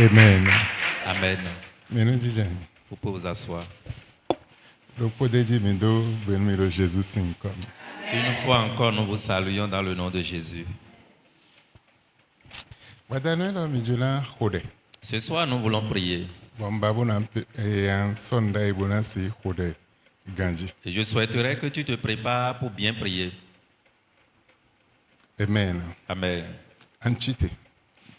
Amen. Amen. Menu dijani. Vous pouvez vous asseoir. Le poder de mindo benmiro Jésus cinq. Une fois encore, nous vous saluons dans le nom de Jésus. Wadana mijula hode. Ce soir, nous voulons prier. Bombabu na un Sunday bonasi hode ganji. Et je souhaiterais que tu te prépares pour bien prier. Amen. Amen. Anchite.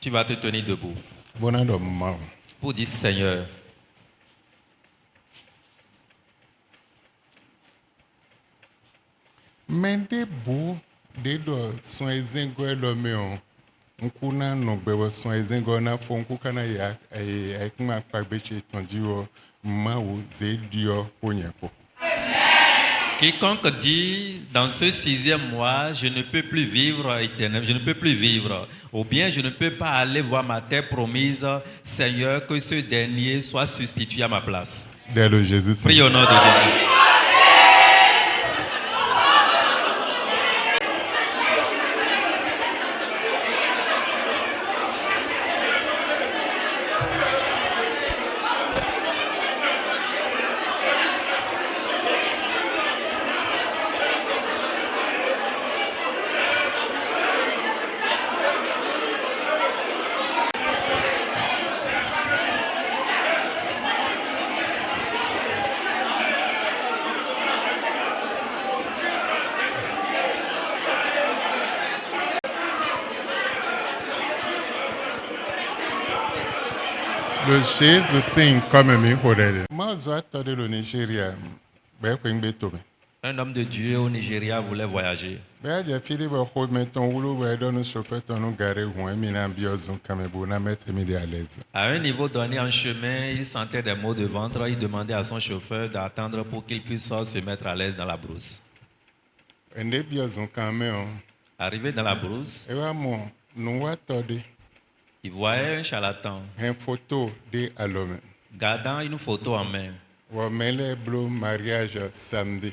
Tu vas te tenir debout Bonando mao. pour dire Seigneur, Mende bo de do son ezengo elomeo. Nkuna no gbewo son ezengo na fo nkukana ya kuma pagbeche tonjiwo mawo ze dio ponyepo. quiconque dit dans ce 6e mois, je ne peux plus vivre éternel, je ne peux plus vivre, ou bien je ne peux pas aller voir ma terre promise, Seigneur, que ce dernier soit substitué à ma place. Dès le Jésus. Prie au nom de Jésus. Le Jésus sing comme mi hodele. Ma zo atode le Nigeria. Be kwingbe tobe. Un homme de Dieu au Nigeria voulait voyager. Be dia fili be ho meton wulu be don chauffeur ton garé ho mi na biozun kamebo na mettre mi à l'aise. À un niveau donné en chemin, il sentait des maux de ventre. Il demandait à son chauffeur d'attendre pour qu'il puisse se mettre à l'aise dans la brousse. Ende biozun kameo. Arrivé dans la brousse, E wa mo no wa tode. il voyait un charlatan Un photo de alome. gardant une photo en main. Wa mele blo mariage samedi.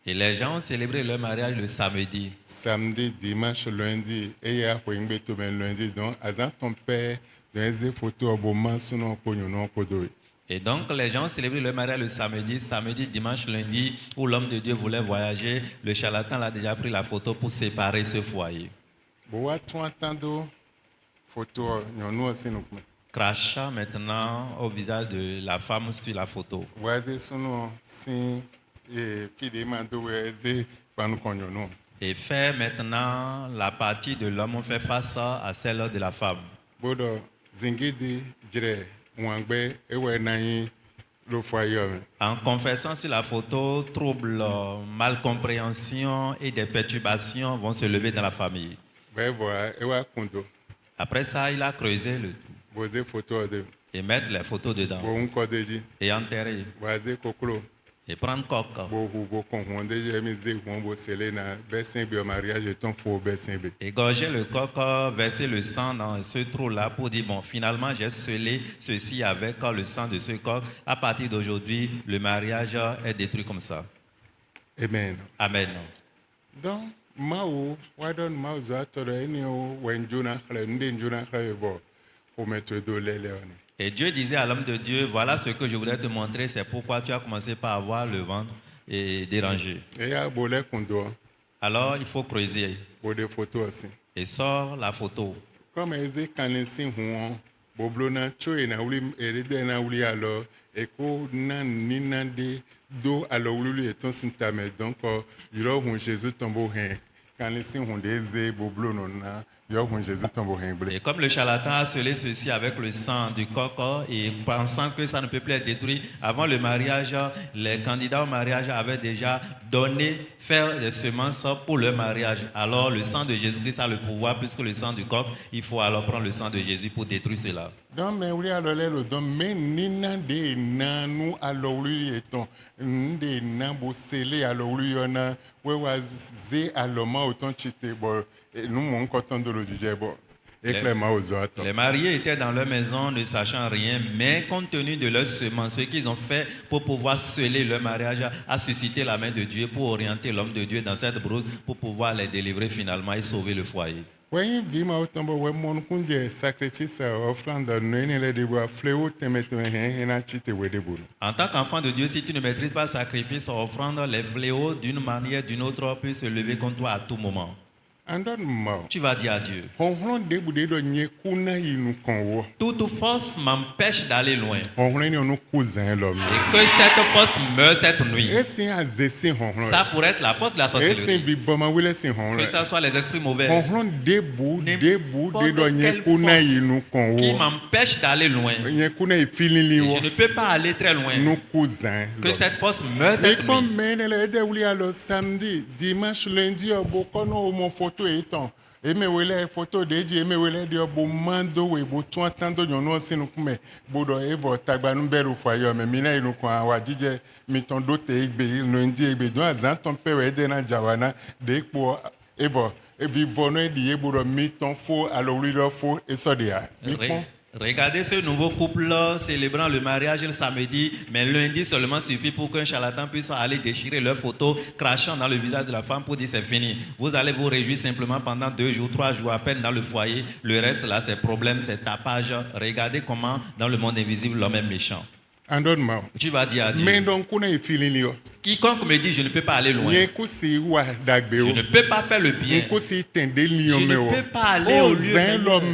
Et les gens ont célébré leur mariage le samedi. Samedi, dimanche, lundi, et il y a kwingbe tobe lundi donc azan ton père dans des photos au moment sono ponyo no podoe. Et donc les gens ont célébré leur mariage le samedi, dimanche, lundi, où l'homme de Dieu voulait voyager. Le charlatan a déjà pris la photo pour séparer ce foyer. Bo wa tun atando photo nyonu osinukme. Crachat maintenant au visage de la femme sur la photo. Waze sono sin fide mando eze panu konyonu. Et fait maintenant la partie de l'homme, on fait face à celle de la femme. Bodo zingidi jire wangbe ewe nayi lo foyer. En confessant sur la photo, troubles, malcompréhension et des perturbations vont se lever dans la famille. Bevo ewa kundo. Après ça, il a creusé Boze photo de et mettre les photos dedans bo unkodeji. et enterrer Waze koklo. et prendre coque. Bo hubo konhonde emize wonbo selena besin bi mariage ton faux besin be. Égorger le coq, verser le sang dans ce trou-là pour dire, bon, finalement, j'ai scellé ceci avec le sang de ce coq. À partir d'aujourd'hui, le mariage est détruit comme ça. Amen. Amen. Donc Mao wadon Mao zo atoro eni o wenjuna khle nde njuna khle bo pour mettre do leleone. Et Dieu disait à l'homme de Dieu, voilà ce que je voulais te montrer, c'est pourquoi tu as commencé par avoir le ventre et dérangé. Et ya bolé kundo Alors, il faut creuser bo de photo aussi. et sort la photo. Comme eze kanisi huon boblo na choe na uli erede na uli alors et ko na nina de do alors uli eton sintame donc yoro hun Jésus tombo hen kanisi hun de ze boblo no na yo hun Jésus tombo hen blé. Et comme le charlatan a scellé ceci avec le sang du coq et pensant que ça ne peut plus être détruit, avant le mariage, les candidats au mariage avaient déjà donné, faire des semences pour le mariage. Alors le sang de Jésus-Christ a le pouvoir, puisque le sang du coq, il faut alors prendre le sang de Jésus pour détruire cela. Donc mais uli alors le donc mais nina de na nu alors uli eton nde na bo scellé alors uli yona we wa ze alors ma autant chité bo nous mon coton de le dire bon éclairement aux autres. Les mariés étaient dans leur maison ne sachant rien, mais compte tenu de leur semence, ce qu'ils ont fait pour pouvoir sceller leur mariage a suscité la main de Dieu pour orienter l'homme de Dieu dans cette brousse pour pouvoir les délivrer finalement et sauver le foyer. Ouais, vie ma autant bo ouais mon kunje sacrifice offrande nene le de bois fléau temete na chite we de bolo. En tant qu'enfant de Dieu, si tu ne maîtrises pas le sacrifice, offrande, les fléaux d'une manière ou d'une autre peuvent se lever contre toi à tout moment. Andon ma. Tu vas dire à Dieu. Honhon de bude do nye kuna inu kon wo. Toute force m'empêche d'aller loin. Honhon ni onu cousin l'homme. Et que cette force meure cette nuit. Esi azesi honhon. Ça pourrait être la force de la Esi sorcellerie. bi boma wile si honhon. Que ce soit les esprits mauvais. Honhon debu de do nye Quelle kuna force inu kon qui wo. m'empêche d'aller loin. Nye kuna ifilili Et wo. je ne peux pas aller très loin. Nu cousin. Que cette force meure Mais cette comme nuit. menele de wuli alors samedi, dimanche, lundi, bo kono mon photo eton. Eme wele photo deji eme wele de bo mando we bo tun tando nyono sinu kume bodo evo tagbanu beru fayo me mina inu kwa wajije mi ton dote egbe lundi egbe don azan ton pewe de na jawana de po evo evi vono di ebodo mi ton fo alors lui do fo esodia mi pon. Regardez ce nouveau couple célébrant le mariage le samedi, mais lundi seulement suffit pour qu'un charlatan puisse aller déchirer leurs photos, crachant dans le visage de la femme pour dire c'est fini. Vous allez vous réjouir simplement pendant 2 jours, 3 jours à peine dans le foyer. Le reste là, c'est problème, c'est tapage. Regardez comment dans le monde invisible l'homme est méchant. Andon ma. Tu vas dire à Dieu. Mais donc kuna ifilili yo. Quiconque me dit je ne peux pas aller loin, Nye kusi wa dagbe je o. ne peux pas faire le bien, Nkosi tende je lion me ne o. peux pas aller au lieu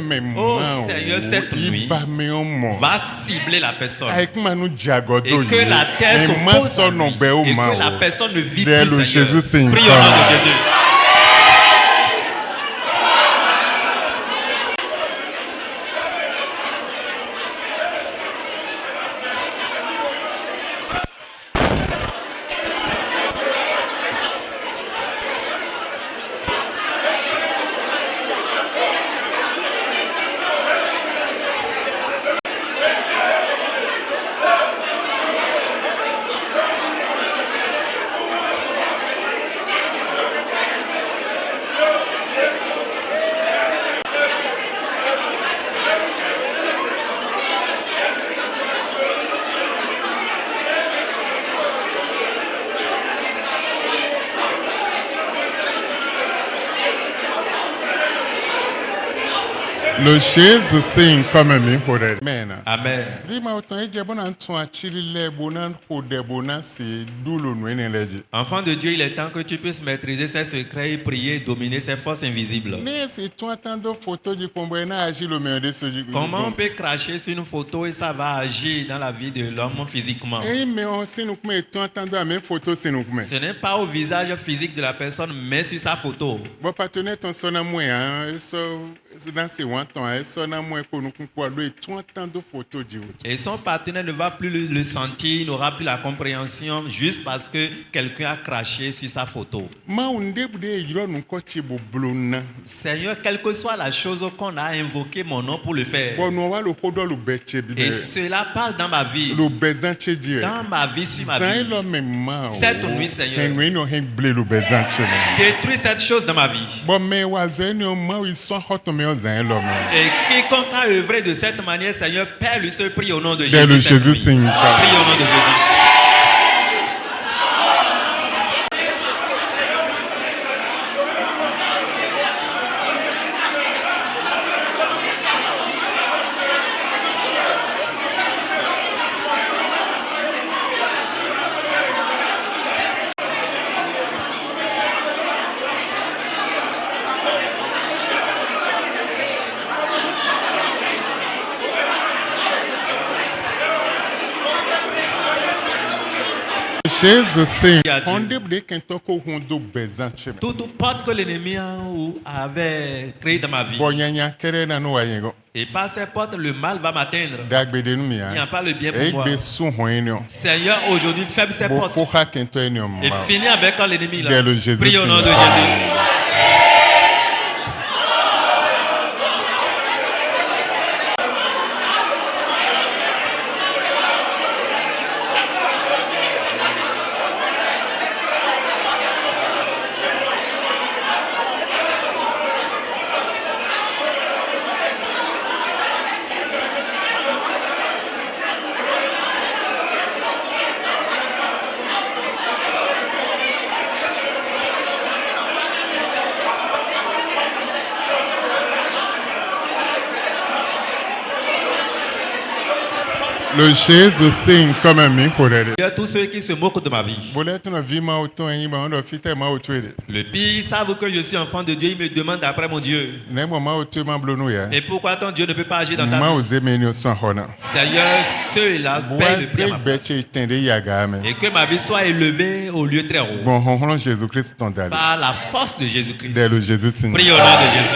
meilleur. Oh Seigneur, cette nuit, Iba me o mo. va cibler la personne. Avec manu diagodo Et que la terre s'oppose à lui. Et que la personne ne vit Dès plus, le Seigneur. Jésus, c'est une Prie au nom femme. de Jésus. Le Jésus, c'est une comme mi hore. Amen. Amen. Vima autant eje bona ntu achili le bona hode bona se dulo no eneleji. Enfant de Dieu, il est temps que tu puisses maîtriser ses secrets et prier, dominer ses forces invisibles. Mais c'est toi attendre photo du combo na agi le meilleur de ce jour. Comment on peut cracher sur une photo et ça va agir dans la vie de l'homme physiquement? Eh mais on sait nous mais toi attendre la même photo c'est nous mais. Ce n'est pas au visage physique de la personne, mais sur sa photo. Bon partenaire ton son à moi hein so dans ces wantons hein son à moi ko nous quoi le toi attendre photo du. Et son partenaire ne va plus le sentir, il n'aura plus la compréhension juste parce que quelqu'un a craché sur sa photo. Ma onde bude yiro nous ko ti bo blona. Seigneur, quelle que soit la chose qu'on a invoqué mon nom pour le faire. Bon nous va le kodo le beche bi. Et cela parle dans ma vie. Le bezanche di. Dans ma vie, sur ma vie. Cette nuit, Seigneur. Détruis cette chose dans ma vie. Et quiconque a œuvré de cette manière, Seigneur, Père, lui se prie au nom de Jésus. Prie au nom de Jésus. Toute porte que l'ennemi avait créée dans ma vie. Et par ces portes, le mal va m'atteindre. Il n'y a pas le bien pour moi. Seigneur, aujourd'hui, ferme ces portes. Et finis avec l'ennemi là. Prie au nom de Jésus. Le Jésus sing comme un micro de. Il y a tous ceux qui se moquent de ma vie. Boleh tu na vie ma auto en yima on doit fitter ma auto de. Le pire, ils savent que je suis enfant de Dieu, ils me demandent après mon Dieu. Ne mo ma auto ma blono ya. Et pourquoi ton Dieu ne peut pas agir dans ta Ma vie? oze menio san hona. Seigneur, ceux-là payent le prix à Boise ma place. beche itende yaga me. Et que ma vie soit élevée au lieu très haut. Bon hon Jésus Christ ton dali. Par la force de Jésus-Christ. Dès le Jésus sing. Prie au nom de Jésus.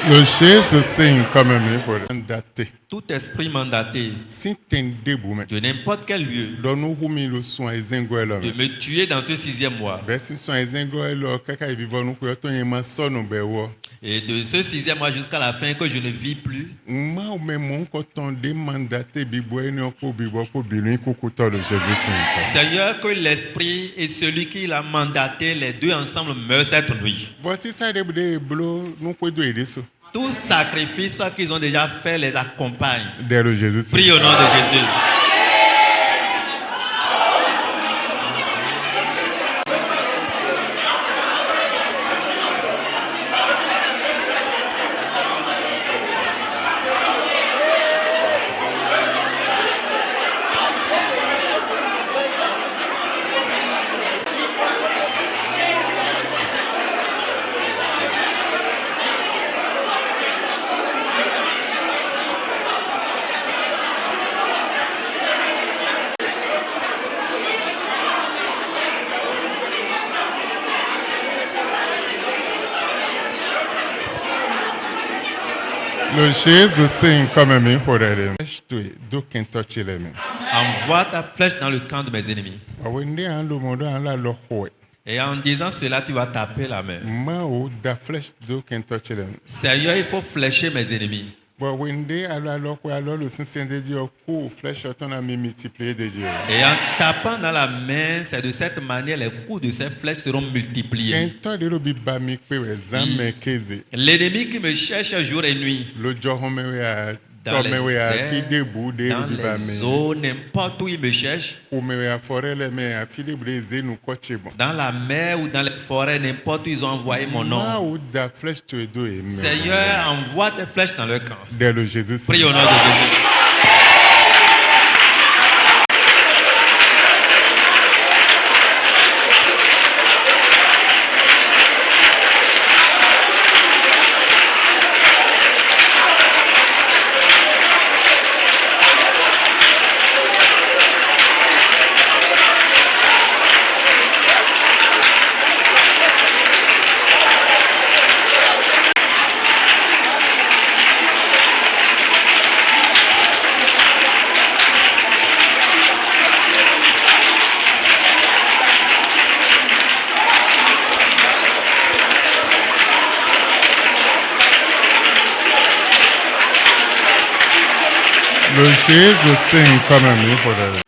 Le Jésus sing comme un micro de. Daté. Tout esprit mandaté Si tende boume. de n'importe quel lieu Donne nous humi le soin ezengo elo. de me tuer dans ce 6e mois. Besi soin ezengo elo kaka vivons nous ko to yema sono bewo. Et de ce 6e mois jusqu'à la fin que je ne vis plus. Ma ou même mon coton de mandaté bibo ene ko bibo ko binu ko kuto le Jésus sing. Seigneur, que l'esprit et celui qui l'a mandaté, les deux ensemble meurent cette nuit. Voici ça de blo nous ko do aider so. Tout sacrifice qu'ils ont déjà fait les accompagne. Dès le Jésus sing. Prie au nom de Jésus. Le Jésus sing comme un micro de. Do can touch le me. Envoie ta flèche dans le camp de mes ennemis. Awende an lo mondo an la lo hoe. Et en disant cela, tu vas taper la main. Ma ou da flesh do can touch le me. Seigneur, il faut flécher mes ennemis. Bon wende alors quoi alors le Saint de Dieu coup flèche ton a multiplié de Dieu. Et en tapant dans la main, c'est de cette manière les coups de ces flèches seront multipliés. Quand de lo bi ba mi pe we zame keze. L'ennemi qui me cherche jour et nuit, Lo jo home we a dans to me we a les fi de bu de dans bi ba les me. eaux, n'importe où il me cherche, Ou me we a forêt le me a fi de breze nous coche bon. dans la mer ou dans les forêts, n'importe où ils ont envoyé mon Ma nom. ou da flèche tu do e me. Seigneur, envoie tes flèches dans leur camp. Dès le Jésus. Prie au nom de Jésus. Le Jésus sing comme un micro de.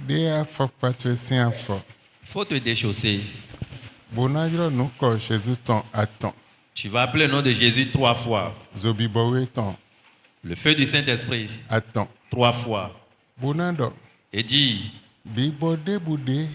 Des a fort pas tu sing a fort. Il faut te déchausser. Bonajro nous ko Jésus ton attend. Tu vas appeler le nom de Jésus 3 fois. Zobi bowe ton Le feu du Saint-Esprit attend. 3 fois. Bonando Et dis, bi bode bude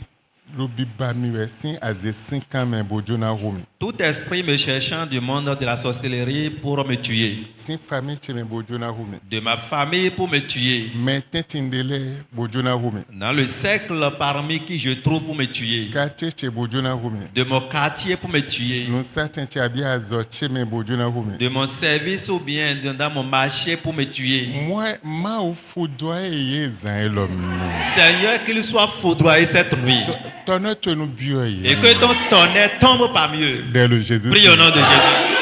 lo bi ba mi we sin aze 5 ans men bojo na rumi. tout esprit me cherchant du monde de la sorcellerie pour me tuer, Sin famille che men bojo na rumi. de ma famille pour me tuer, Men tentindele bojo na rumi. dans le cercle parmi qui je trouve pour me tuer, Quartier che bojo na rumi. de mon quartier pour me tuer, Nous certains che abia azo che men bojo na rumi. de mon service ou bien dans mon marché pour me tuer. Moi ma ou foudroye ye zan elom. Seigneur, qu'il soit foudroyé cette nuit Tonne tu nous bio et ye. que ton tonnerre tombe parmi eux. Dès le Jésus. Prie au nom de Jésus.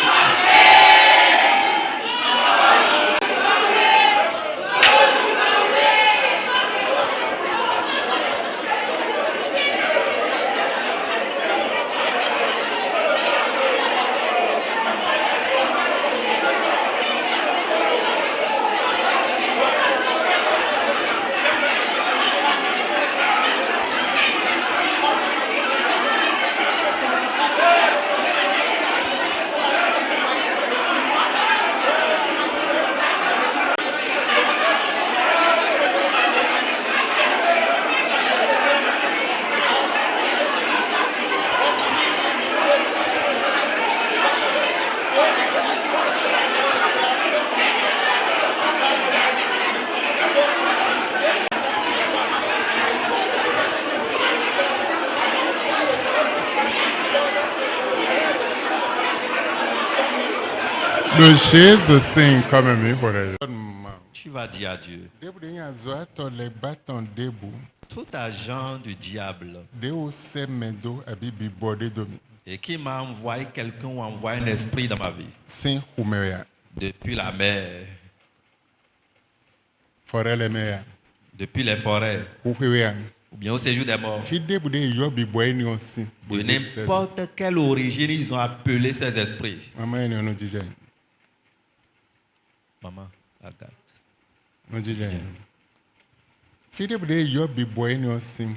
Le Jésus sing comme mi hore. Tu vas dire à Dieu, Debout nya zoa to le bâton debout. tout agent du diable De o se mendo abi bi bode domi. et qui m'a envoyé quelqu'un ou envoyé un esprit dans ma vie, Sin humeya. depuis la mer, Forele meya. depuis les forêts, Huheya. ou bien au séjour des morts, Fi debout de yo bi boy ni osi. de n'importe quelle origine, ils ont appelé ces esprits. Mama ni ono jije. Maman, Agathe. No jije. Fi debout de yo bi boy ni osi.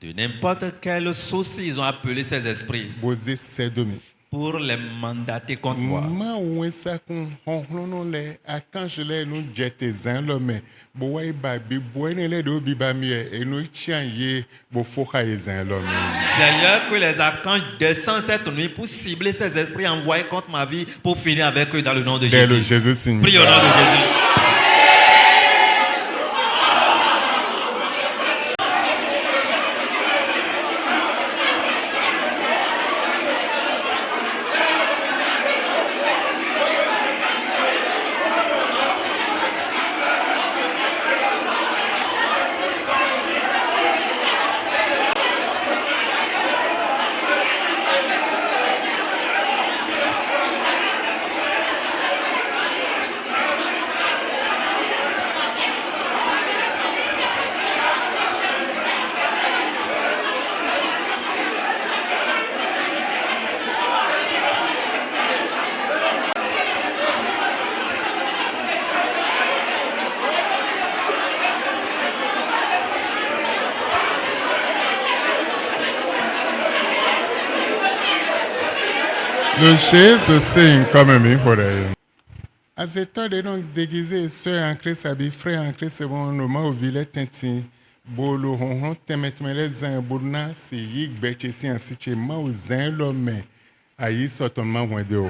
De n'importe quelle souci, ils ont appelé ces esprits Boze se domi. pour les mandater contre moi. Ma ouwe sa kun honhlono le akanje le nu jete zan lo me bo wai ba bi boy ni le do bi ba mi e nu chian ye bo foka ye zan lo me. Seigneur, que les archanges descendent cette nuit pour cibler ces esprits envoyés contre ma vie pour finir avec eux dans le nom de Dès le Jésus. Jésus signe. Prie au nom de Jésus. Le Jésus signe comme mi hore. Azeto de donc déguisé sœur en Christ abi frère en Christ bon no ma ovile tenti bolo honhon temetme les zan bodna si yik beche si ansiche ma o zan lo me ayi sotonnement wende o.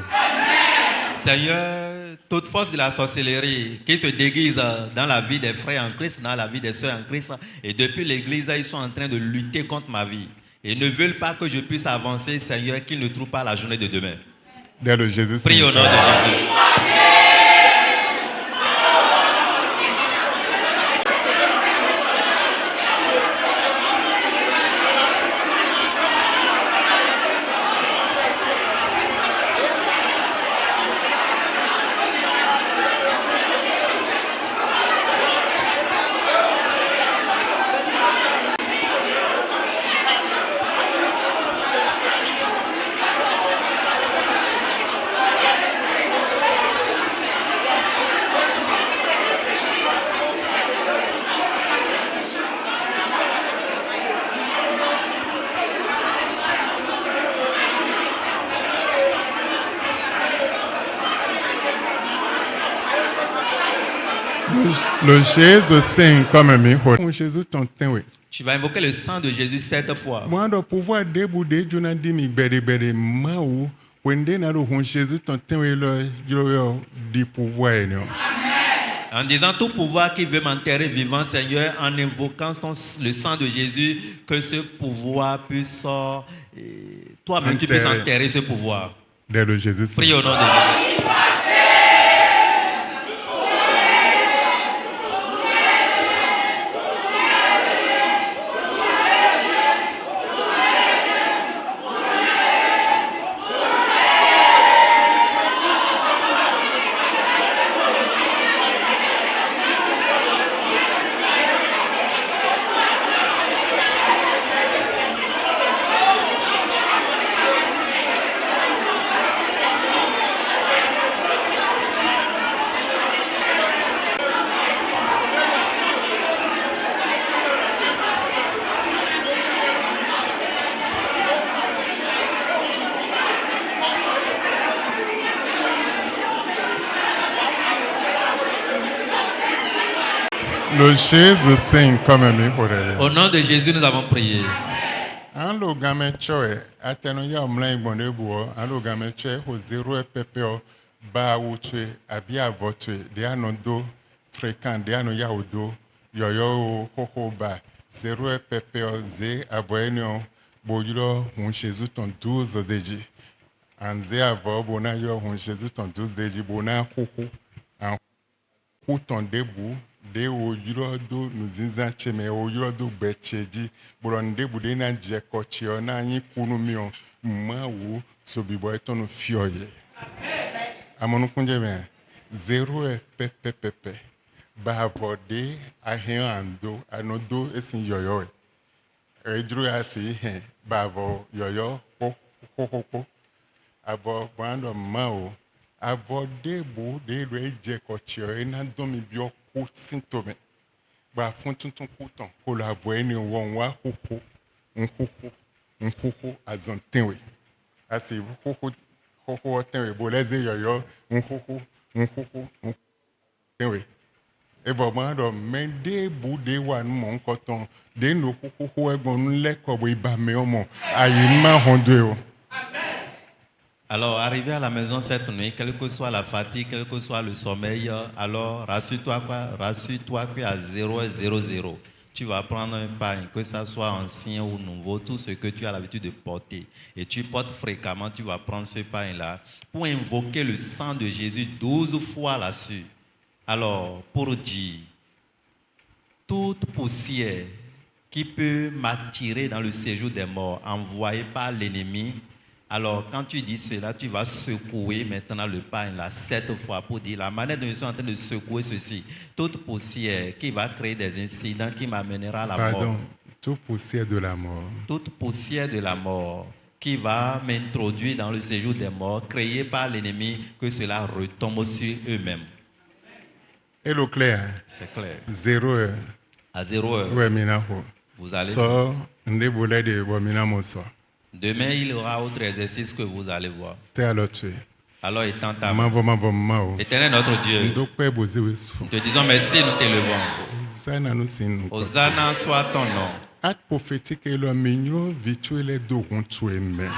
Seigneur, toute force de la sorcellerie qui se déguise dans la vie des frères en Christ, dans la vie des sœurs en Christ, et depuis l'église, ils sont en train de lutter contre ma vie. Et ne veulent pas que je puisse avancer, Seigneur, qu'ils ne trouvent pas la journée de demain. Dès le Jésus Prie au nom de Jésus. Le Jésus signe comme mi hore. Mon Jésus ton tenwe. Tu vas invoquer le sang de Jésus 7 fois. Moi do pouvoir debout de jona di mi bere ma o wende na do hon Jésus ton tenwe lo yo di pouvoir eno. En disant tout pouvoir qui veut m'enterrer vivant, Seigneur, en invoquant le sang de Jésus, que ce pouvoir puisse, toi-même, tu puisses enterrer ce pouvoir. Dès le Jésus signe. Prie au nom de Jésus. Le Jésus signe comme mi hore. Au nom de Jésus, nous avons prié. An lo game choe atenu ya omla igbon ebuo an lo game choe ho zero epepeo ba wuchwe abi avotwe de anodo fréquent de ano ya odo yoyo ho ba zero epepeo ze aboenio boyiro hun Jésus ton 12 deji Anze avɔ bona yɔ hun Jésus tɔn dos deji bona xoxo. An xo tɔn debu de wo yɔrɔ do nuzinzan tseme wo yɔrɔ do gbɛtsedzi. Bolɔ ndebu de na dze kɔtsiɔ na anyi kunu miɔ mawu sobibɔ etɔnu fiɔ ye. Amonukunjɛ mɛ 0 pɛpɛpɛpɛ. Bavɔ de ahɛn ando anodo esin yɔyɔ ye. Edro ya si hɛn bavɔ yɔyɔ xoxoxo. Avɔ gbãdɔ ma o. Avɔ de bo de do edze kɔtsiɔ ena dɔmi biɔ ko sintome. Ba fún tuntun kutɔn ko la avɔ eni wɔn wa xoxo nxoxo azɔntenwe. Asi xoxo tenwe bo leze yɔyɔ nxoxo tenwe. Evɔ gbãdɔ mɛ de bo de wa nu mɔ nkɔtɔn de no xoxo egbɔn nu lɛ kɔbɔ ibame ɔmɔ ayi ma hɔn do ye o. Alors, arrivé à la maison cette nuit, quelle que soit la fatigue, quel que soit le sommeil, alors rassure-toi que à 0,00, tu vas prendre un pain, que ça soit ancien ou nouveau, tout ce que tu as l'habitude de porter. Et tu portes fréquemment, tu vas prendre ce pain-là pour invoquer le sang de Jésus 12 fois là-dessus. Alors, pour dire, toute poussière qui peut m'attirer dans le séjour des morts, envoyée par l'ennemi, alors, quand tu dis cela, tu vas secouer maintenant le pain là 7 fois pour dire la manière dont je suis en train de secouer ceci. Toute poussière qui va créer des incidents qui m'amènera à la mort. Pardon, toute poussière de la mort. Toute poussière de la mort qui va m'introduire dans le séjour des morts, créée par l'ennemi, que cela retombe sur eux-mêmes. Et le clair. C'est clair. 0 heure. À 0 heure, Ouais, minaho. vous allez. So, ndebole de bominamo so. Demain, il y aura autre exercice que vous allez voir. T'es à l'autre. Alors, étant ta Mavo. Éternel notre Dieu, Ndokpe bozi wesu. nous te disons merci, nous t'élevons. Zana no sinu. Hosanna soit ton nom. Acte prophétique et le mignon virtuel est de rontueme.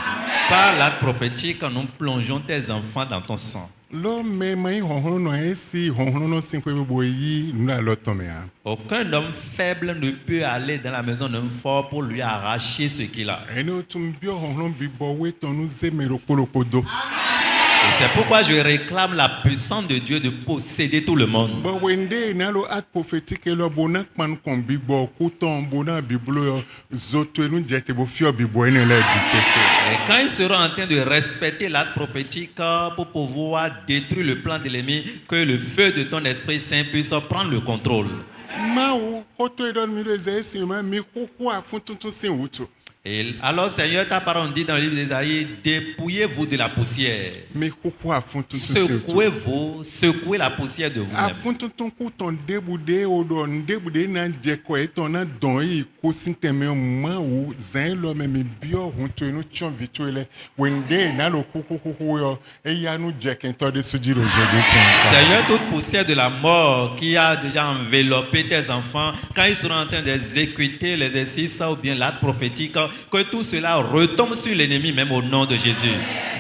Par l'acte prophétique, nous plongeons tes enfants dans ton sang. L'homme mai honhono esi honhono sinkwe boyi nuna lotomea. Aucun homme faible ne peut aller dans la maison d'un fort pour lui arracher ce qu'il a. Eno tumbio honhon bibo wetonu zemero polopodo. Et c'est pourquoi je réclame la puissance de Dieu de posséder tout le monde. Ba wende nalo acte prophétique et le bonak man kon bibo kuton bona biblo zoto enu jete bo fio bibo ene la bisese. Et quand ils seront en train de respecter l'acte prophétique pour pouvoir détruire le plan de l'ennemi, que le feu de ton Esprit Saint puisse prendre le contrôle. Mao hoto edon mi rezesi ma mi koko afuntuntu sin wutu. Et alors, Seigneur, ta parole dit dans le livre d'Ésaïe, dépouillez-vous de la poussière. Mi koko afuntuntu sin wutu. Secouez-vous, secouez la poussière de vous-même. Afuntuntu kuton debude odo debude na jeko etona don yi ko sinteme mao zan lo me mi bio huntu enu chon vituele wende na lo koko yo eya nu jekento de sujiro Jésus Saint. Seigneur, toute poussière de la mort qui a déjà enveloppé tes enfants, quand ils seront en train d'exécuter l'exercice ou bien l'acte prophétique, que tout cela retombe sur l'ennemi, même au nom de Jésus.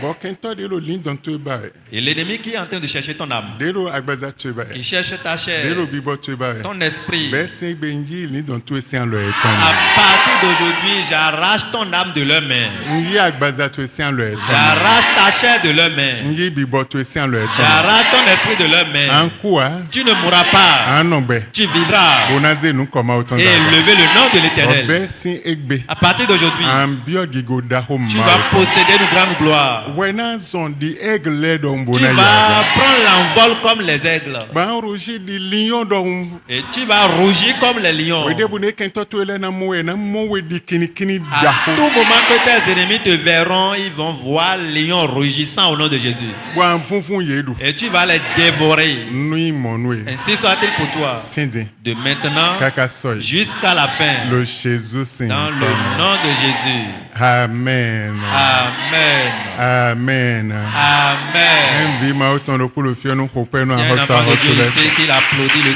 Bon, kento de lo lin dans te bae. Et l'ennemi qui est en train de chercher ton âme, De lo agbaza te bae. qui cherche ta De chair, lo bibo te bae. ton esprit, Bese benji ni dans tout esi en lo à eton. partir d'aujourd'hui, j'arrache ton âme de leurs mains. Nyi agbaza to esi en lo eton. J'arrache ta chair de leurs mains. Nyi bibo to esi en lo eton. J'arrache ton esprit de leurs mains. Ankoa Tu ne mourras pas. anombe. Tu vivras. Bonaze nu koma oton Et da. lever le nom de l'Éternel. Obesin egbe. À partir d'aujourd'hui, Ambio gigo daho tu vas ma. posséder une grande gloire. Wena zondi aigle don Tu bona vas ya. prendre l'envol comme les aigles. Ba roger di lion don. Et tu vas rougir comme les lions. Wede bune kento to ele na mowe di kini À daho. tout moment que tes ennemis te verront, ils vont voir les lions rougissant au nom de Jésus. Wa funfun yedu. Et tu vas les dévorer. Nui monwe. Ainsi soit-il pour toi. Sindi. De maintenant Kaka soy. jusqu'à la fin. Le Jésus Saint. Dans le nom de Jésus. Amen. Amen. Amen. Amen. Envi ma oton lo pour le fion no kope no Si un ahosa enfant de Dieu hosule. sait qu'il applaudit le